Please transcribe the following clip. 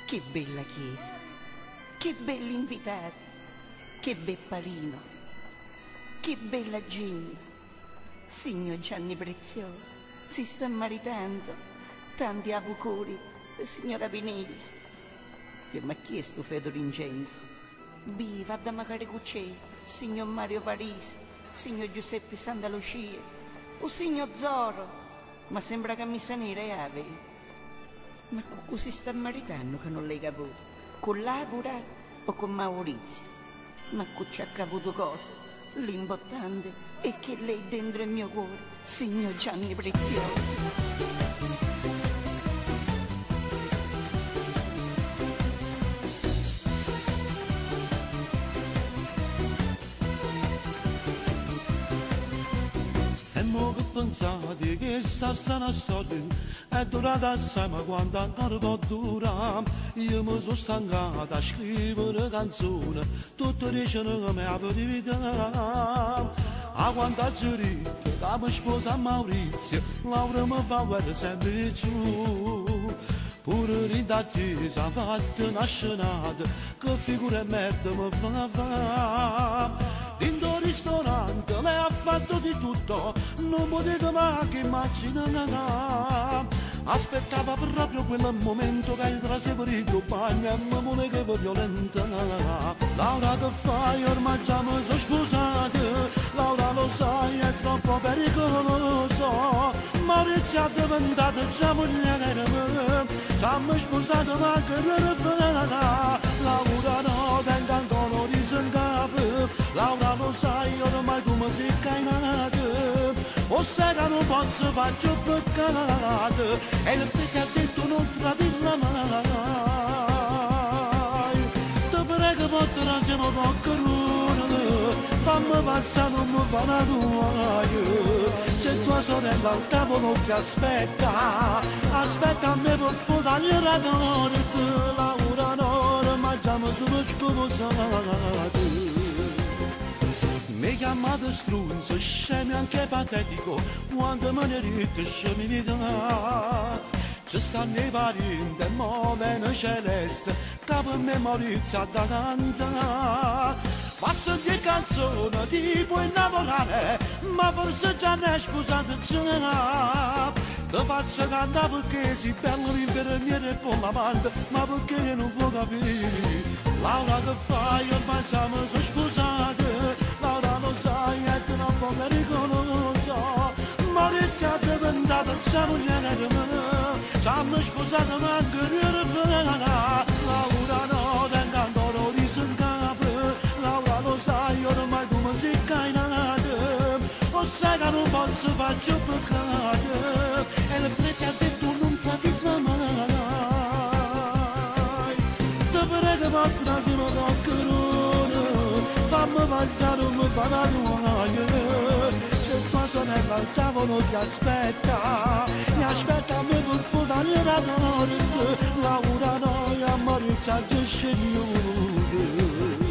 Che bella chiesa, che belli invitati, che bel parino, che bella gente. Signor Gianni Prezioso, si sta maritando tanti avucori, signora Piniglia. Che ma chi è sto Fedor Incenso? Va da magari cucce, signor Mario Parisi, signor Giuseppe Santa Lucia, o signor Zoro, ma sembra camisa nera e ave. Ma con cui si sta maritando che non l'hai caputo? Con Laura o con Maurizio? Ma con ci ha caputo cosa? L'importante è che lei dentro il mio cuore, signor Gianni Prezioso. E mo che pensate che questa strana storia è durata assai, ma quanto ancora può durare? Io mi sono stancato a scrivere canzoni, tutte dicono che mi apre di vita. A quanto ha gerito che mi sposa Maurizio, Laura mi fa vedere sempre giù. Pure Rita Chiesa ha fatto una scenata, che figura e merda mi fa. Dentro il ristorante lei ha fatto di tutto, non potete mai che immaginare. Aspettava proprio quel momento che il trasferito bagno e mi voleva violenta. Laura che fai, ormai già mi sono sposata, Laura lo sai è troppo pericoloso. Maurizio è diventato già moglie mia, già mi sposato ma che rifrena. Laura no, tengo ancora di sancapo, Laura lo sai ormai come si è cainata. O sai che non posso faccio peccato, e il perché ha detto non tradirla mai. Ti prego portala siamo coccherone, fammi passare non mi fa una tua. C'è tua sorella al tavolo che aspetta, aspetta a me per fotogli la torta. Laura no, ma già mi sono sposata. Mi chiamate strunzo, scemi anche patetico, quando me ne dite scemi vita. Ci stanno i parenti e mo' viene celeste, che per me Maurizio ha da tanta. Ma senti canzone tipo innamorare, ma forse già ne è sposato già. Ti faccio cantare perché sei bello l'infermiere e poi l'amante, ma perché non può capire? Laura che fai, ormai già mi sono sposata, Laura lo sai è troppo pericoloso. Maurizio è diventato già moglie mia, già mi sposato ma anche rifrena. Laura no, tengo ancora di sancapo, Laura lo sai ormai come si è cainata. O sai che non posso faccio peccato, e il prete ha detto non tradirla mai. Ti prego portala siamo coccherone, fammi passare non mi fa una tua. C'è tua sorella al tavolo che aspetta, mi aspetta a me per fotogli la torta. Laura no, e a Maurizio già scegliuto.